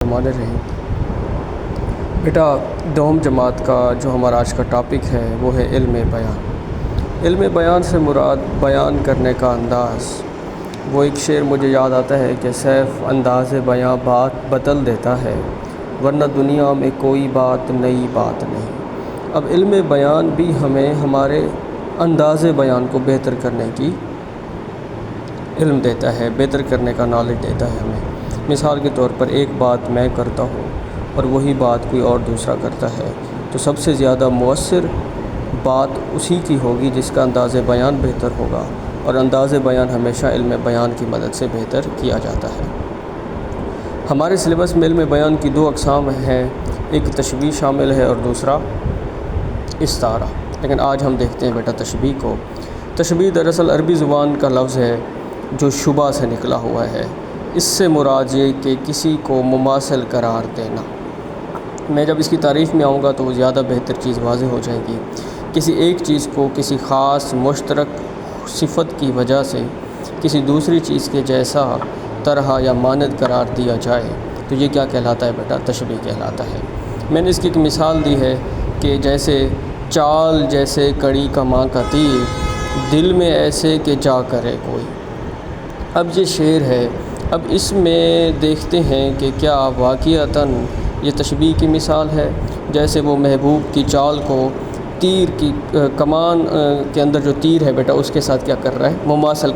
ہمارے رہی بیٹا دوم جماعت کا جو ہمارا آج کا ٹاپک ہے وہ ہے علم بیان۔ علم بیان سے مراد بیان کرنے کا انداز۔ وہ ایک شعر مجھے یاد آتا ہے کہ سیف انداز بیان بات بدل دیتا ہے، ورنہ دنیا میں کوئی بات نئی بات نہیں۔ اب علم بیان بھی ہمیں ہمارے انداز بیان کو بہتر کرنے کی علم دیتا ہے، بہتر کرنے کا نالج دیتا ہے ہمیں۔ مثال کے طور پر ایک بات میں کرتا ہوں اور وہی بات کوئی اور دوسرا کرتا ہے، تو سب سے زیادہ مؤثر بات اسی کی ہوگی جس کا انداز بیان بہتر ہوگا، اور انداز بیان ہمیشہ علم بیان کی مدد سے بہتر کیا جاتا ہے۔ ہمارے سلیبس میں علم بیان کی دو اقسام ہیں، ایک تشبیہ شامل ہے اور دوسرا استعارہ۔ لیکن آج ہم دیکھتے ہیں بیٹا تشبیہ کو۔ تشبیہ دراصل عربی زبان کا لفظ ہے جو شبہ سے نکلا ہوا ہے۔ اس سے مراد یہ کہ کسی کو مماثل قرار دینا۔ میں جب اس کی تعریف میں آؤں گا تو وہ زیادہ بہتر چیز واضح ہو جائے گی۔ کسی ایک چیز کو کسی خاص مشترک صفت کی وجہ سے کسی دوسری چیز کے جیسا، طرح یا مانند قرار دیا جائے تو یہ کیا کہلاتا ہے بیٹا؟ تشبیہ کہلاتا ہے۔ میں نے اس کی ایک مثال دی ہے کہ جیسے چال جیسے کڑی کماں کا تیر، دل میں ایسے کہ جا کرے کوئی۔ اب یہ شعر ہے، اب اس میں دیکھتے ہیں کہ کیا واقعتاً یہ تشبیہ کی مثال ہے، جیسے وہ محبوب کی چال کو تیر کی کمان کے اندر جو تیر ہے بیٹا اس کے ساتھ کیا کر رہا ہے؟ مماثل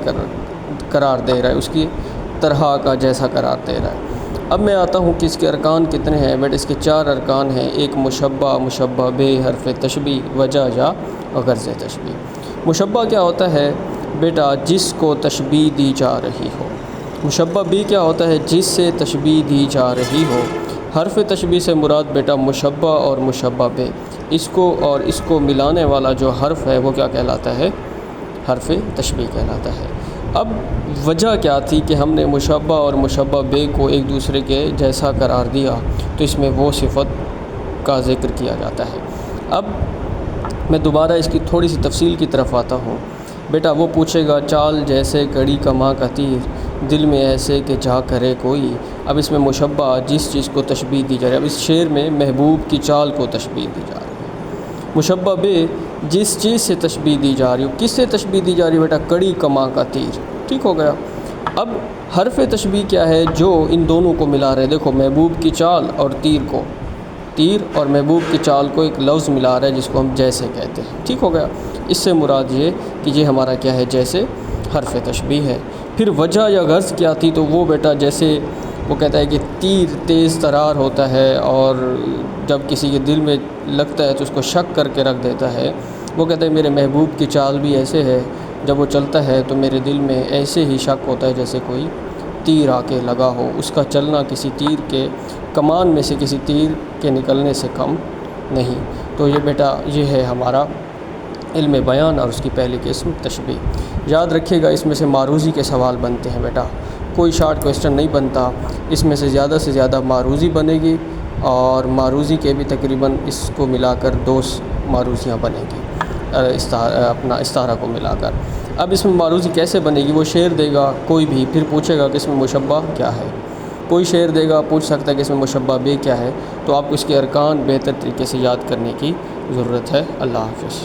قرار دے رہا ہے، اس کی طرح کا جیسا قرار دے رہا ہے۔ اب میں آتا ہوں کہ اس کے ارکان کتنے ہیں بیٹا؟ اس کے 4 ارکان ہیں۔ ایک مشبہ، مشبہ بے، حرف تشبیہ، وجہ یا غرض تشبیہ۔ مشبہ کیا ہوتا ہے بیٹا؟ جس کو تشبیہ دی جا رہی ہو۔ مشبہ بھی کیا ہوتا ہے؟ جس سے تشبیہ دی جا رہی ہو۔ حرف تشبیہ سے مراد بیٹا مشبہ اور مشبہ بے، اس کو اور اس کو ملانے والا جو حرف ہے وہ کیا کہلاتا ہے؟ حرف تشبیہ کہلاتا ہے۔ اب وجہ کیا تھی کہ ہم نے مشبہ اور مشبہ بے کو ایک دوسرے کے جیسا قرار دیا، تو اس میں وہ صفت کا ذکر کیا جاتا ہے۔ اب میں دوبارہ اس کی تھوڑی سی تفصیل کی طرف آتا ہوں۔ بیٹا وہ پوچھے گا چال جیسے کڑی کماں کا تیر، دل میں ایسے کہ جا کرے کوئی۔ اب اس میں مشبہ جس چیز کو تشبیہ دی جا رہی ہے، اب اس شعر میں محبوب کی چال کو تشبیہ دی جا رہی ہے۔ مشبہ بے جس چیز سے تشبیہ دی جا رہی ہو، کس سے تشبیہ دی جا رہی ہے بیٹا؟ کڑی کماں کا تیر، ٹھیک ہو گیا۔ اب حرف تشبیہ کیا ہے؟ جو ان دونوں کو ملا رہے، دیکھو محبوب کی چال اور تیر اور محبوب کی چال کو ایک لفظ ملا رہا ہے جس کو ہم جیسے کہتے ہیں، ٹھیک ہو گیا۔ اس سے مراد یہ کہ یہ ہمارا کیا ہے؟ جیسے حرف تشبیہ ہے۔ پھر وجہ یا غرض کیا تھی؟ تو وہ بیٹا جیسے وہ کہتا ہے کہ تیر تیز ترار ہوتا ہے اور جب کسی کے دل میں لگتا ہے تو اس کو شک کر کے رکھ دیتا ہے۔ وہ کہتا ہے میرے محبوب کی چال بھی ایسے ہے، جب وہ چلتا ہے تو میرے دل میں ایسے ہی شک ہوتا ہے جیسے کوئی تیر آ کے لگا ہو، اس کا چلنا کسی تیر کے کمان میں سے کسی تیر کے نکلنے سے کم نہیں۔ تو یہ بیٹا یہ ہے ہمارا علم بیان اور اس کی پہلی قسم تشبیہ۔ یاد رکھیے گا اس میں سے معروضی کے سوال بنتے ہیں بیٹا، کوئی شارٹ کویسچن نہیں بنتا، اس میں سے زیادہ معروضی بنے گی، اور معروضی کے بھی تقریباً اس کو ملا کر 2 معروضیاں بنیں گی، اپنا استعارہ کو ملا کر۔ اب اس میں معروضی کیسے بنے گی؟ وہ شعر دے گا کوئی بھی، پھر پوچھے گا کہ اس میں مشبہ کیا ہے۔ کوئی شعر دے گا، پوچھ سکتا ہے کہ اس میں مشبہ بے کیا ہے، تو آپ کو اس کے ارکان بہتر طریقے سے یاد کرنے کی ضرورت ہے۔ اللہ حافظ۔